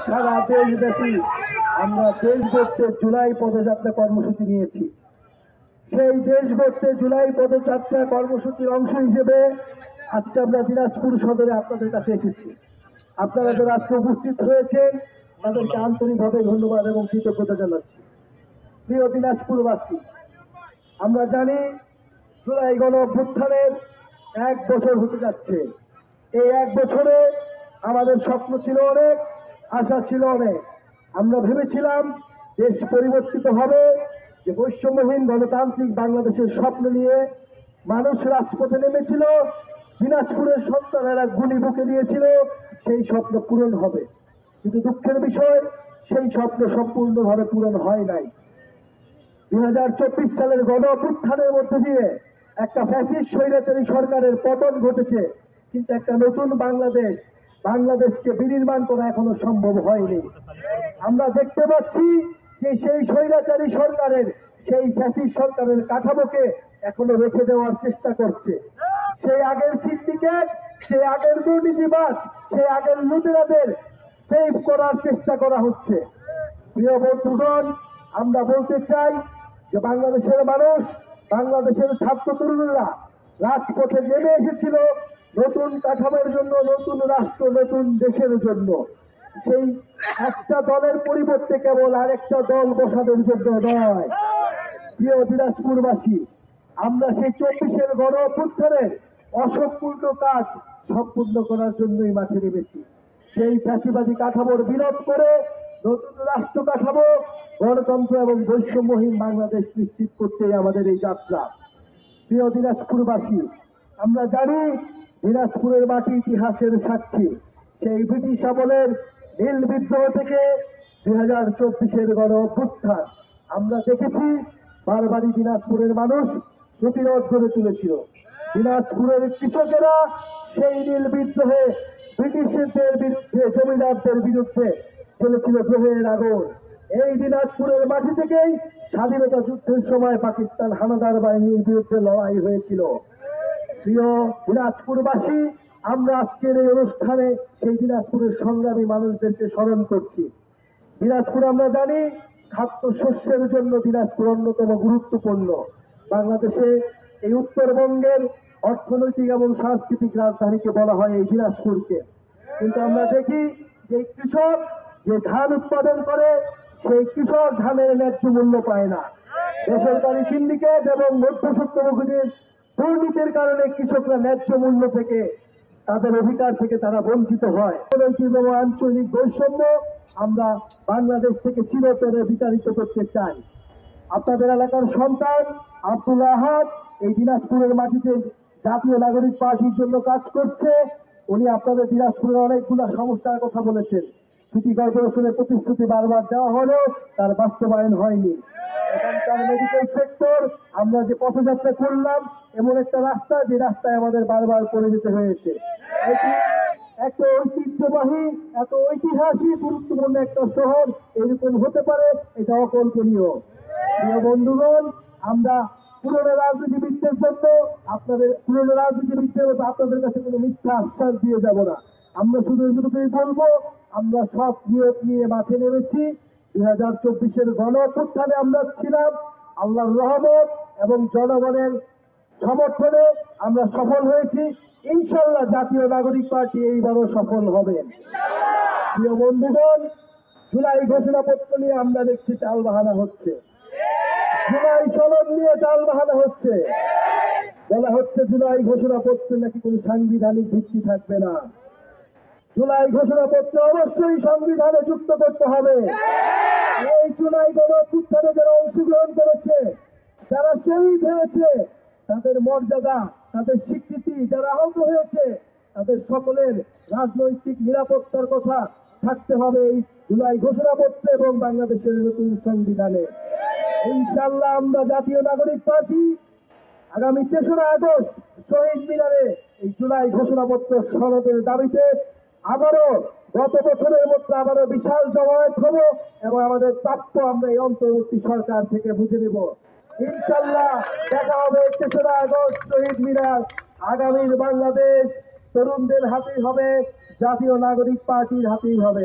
সারা দেশব্যাপী আমরা দেশ গড়তে জুলাই পদযাত্রা কর্মসূচি নিয়েছি। সেই দেশ গড়তে জুলাই পদযাত্রা কর্মসূচির অংশ হিসেবে আজকে আমরা দিনাজপুর সদরে আপনাদের কাছে এসেছি। আপনারা যারা আজকে উপস্থিত হয়েছেন তাদেরকে আন্তরিকভাবে ধন্যবাদ এবং কৃতজ্ঞতা জানাচ্ছি। প্রিয় দিনাজপুরবাসী, আমরা জানি জুলাই গণ অভ্যুত্থানের 1 বছর হতে যাচ্ছে। এই 1 বছরে আমাদের স্বপ্ন ছিল অনেক, আশা ছিল অনেক। আমরা ভেবেছিলাম দেশ পরিবর্তিত হবে, যে বৈষম্যহীন গণতান্ত্রিক বাংলাদেশের স্বপ্ন নিয়ে মানুষ রাজপথে নেমেছিল, দিনাজপুরের সন্তানেরা গুলি বুকে দিয়েছিল, সেই স্বপ্ন পূরণ হবে। কিন্তু দুঃখের বিষয়, সেই স্বপ্ন সম্পূর্ণভাবে পূরণ হয় নাই। 2024 সালের গণ অভ্যুত্থানের মধ্যে দিয়ে একটা ফ্যাসিস্ট স্বৈরাচারী সরকারের পতন ঘটেছে, কিন্তু একটা নতুন বাংলাদেশকে বিনির্মাণ করা এখনো সম্ভব হয়নি। আমরা দেখতে পাচ্ছি যে সেই স্বৈরাচারী সরকারের, সেই ফ্যাসিস্ট সরকারের কাঠামোকে এখনো রেখে দেওয়ার চেষ্টা করছে। সেই আগের সিন্ডিকেট, সেই আগের দুর্নীতিবাজ, সেই আগের লুটেরাদের সেভ করার চেষ্টা করা হচ্ছে। প্রিয় বন্ধুগণ, আমরা বলতে চাই যে বাংলাদেশের মানুষ, বাংলাদেশের ছাত্র তরুণরা রাজপথে নেমে এসেছিল নতুন কাঠামোর জন্য, নতুন রাষ্ট্র, নতুন দেশের জন্য। সেই একটা দলের পরিবর্তে কেবল আরেকটা দল বসানোর জন্য নয়। প্রিয় দিনাজপুরবাসী, আমরা সেই 24-এর গণ অভ্যুত্থানের অসম্পূর্ণ কাজ সম্পূর্ণ করার জন্যই মাঠে নেমেছি। সেই ফ্যাসিবাদী কাঠামোর বিরোধ করে নতুন রাষ্ট্র কাঠামো, গণতন্ত্র এবং বৈষম্যহীন বাংলাদেশ নিশ্চিত করতেই আমাদের এই যাত্রা। প্রিয় দিনাজপুরবাসী, আমরা জানি দিনাজপুরের মাটি ইতিহাসের সাক্ষী। সেই ব্রিটিশ আমলের নীল বিদ্রোহ থেকে 2024-এর গণ অভ্যুত্থান আমরা দেখেছি বারবারই দিনাজপুরের মানুষ প্রতিরোধ গড়ে তুলেছিল। দিনাজপুরের কৃষকেরা সেই নীল বিদ্রোহে ব্রিটিশদের বিরুদ্ধে, জমিদারদের বিরুদ্ধে চলেছিল গ্রহের আগুন। এই দিনাজপুরের মাটি থেকেই স্বাধীনতা যুদ্ধের সময় পাকিস্তান হানাদার বাহিনীর বিরুদ্ধে লড়াই হয়েছিল। প্রিয় দিনাজপুরবাসী, আমরা আজকের এই অনুষ্ঠানে সেই দিনাজপুরের সংগ্রামী মানুষদেরকে স্মরণ করছি। দিনাজপুর আমরা জানি খাদ্যশস্যের জন্য দিনাজপুর অন্যতম গুরুত্বপূর্ণ। বাংলাদেশে এই উত্তরবঙ্গের অর্থনৈতিক এবং সাংস্কৃতিক রাজধানীকে বলা হয় এই দিনাজপুরকে। কিন্তু আমরা দেখি যে কৃষক যে ধান উৎপাদন করে, সেই কৃষক ধানের ন্যায্য মূল্য পায় না। বেসরকারি সিন্ডিকেট এবং মধ্যস্বত্বভোগীদের দুর্নীতির কারণে কৃষকরা ন্যায্য মূল্য থেকে, তাদের অধিকার থেকে তারা বঞ্চিত হয়। অর্থনৈতিক এবং আঞ্চলিক বৈষম্য আমরা বাংলাদেশ থেকে চিরতরে বিতাড়িত করতে চাই। আপনাদের এলাকার সন্তান আব্দুল আহাদ এই দিনাজপুরের মাটিতে জাতীয় নাগরিক পার্টির জন্য কাজ করছে। উনি আপনাদের দিনাজপুরের অনেকগুলো সমস্যার কথা বলেছেন। সিটি কর্পোরেশনের প্রতিশ্রুতি বারবার দেওয়া হলেও তার বাস্তবায়ন হয়নি। এখানকার মেডিকেল সেক্টর, আমরা যে পথযাত্রা করলাম, এমন একটা রাস্তা যে রাস্তায় আমাদের বারবার পড়ে যেতে হয়েছে। এটি এত ঐতিহ্যবাহী, এত ঐতিহাসিক গুরুত্বপূর্ণ একটা শহর এরকম হতে পারে, এটা অকল্পনীয়। প্রিয় বন্ধুগণ, আমরা পুরনো রাজনীতিবিদদের জন্য, পুরনো রাজনীতিবিদদের মতো আপনাদের কাছে কোনো মিথ্যা আশ্বাস দিয়ে যাব না। আমরা শুধু এটুকুই বলবো, আমরা সব নিয়ত নিয়ে মাঠে নেমেছি। 2024-এর গণ অভ্যুত্থানে আমরা ছিলাম। আল্লাহর রহমত এবং জনগণের সমর্থনে আমরা সফল হয়েছি। ইনশাআল্লাহ জাতীয় নাগরিক পার্টি এইবারও সফল হবে। প্রিয় বন্ধুগণ, জুলাই ঘোষণাপত্র নিয়ে আমরা দেখছি টাল বাহানা হচ্ছে। জুলাই সনদ নিয়ে টাল বাহানা হচ্ছে। বলা হচ্ছে জুলাই ঘোষণাপত্রে নাকি কোনো সাংবিধানিক ভিত্তি থাকবে না। জুলাই ঘোষণাপত্র অবশ্যই সংবিধানে যুক্ত করতে হবে। এই জুলাই গণ অভ্যুত্থানে যারা অংশগ্রহণ করেছে, যারা শহীদ হয়েছে, তাদের মর্যাদা, তাদের স্বীকৃতি, যারা আহত হয়েছে, তাদের সকলের রাজনৈতিক নিরাপত্তার কথা থাকতে হবে এই জুলাই ঘোষণাপত্রে এবং বাংলাদেশের নতুন সংবিধানে। ইনশাআল্লাহ আমরা জাতীয় নাগরিক পার্টি আগামী 3রা আগস্ট শহীদ মিনারে এই জুলাই ঘোষণাপত্র সনদের দাবিতে আবারও গত বছরের মতো আবারও বিশাল জমায়েত হব এবং আমাদের প্রাপ্য আমরা এই অন্তর্বর্তী সরকার থেকে বুঝে নেব। ইনশাআল্লাহ দেখা হবে 3রা আগস্ট শহীদ মিনার। আগামীর বাংলাদেশ তরুণদের হাতেই হবে, জাতীয় নাগরিক পার্টির হাতেই হবে।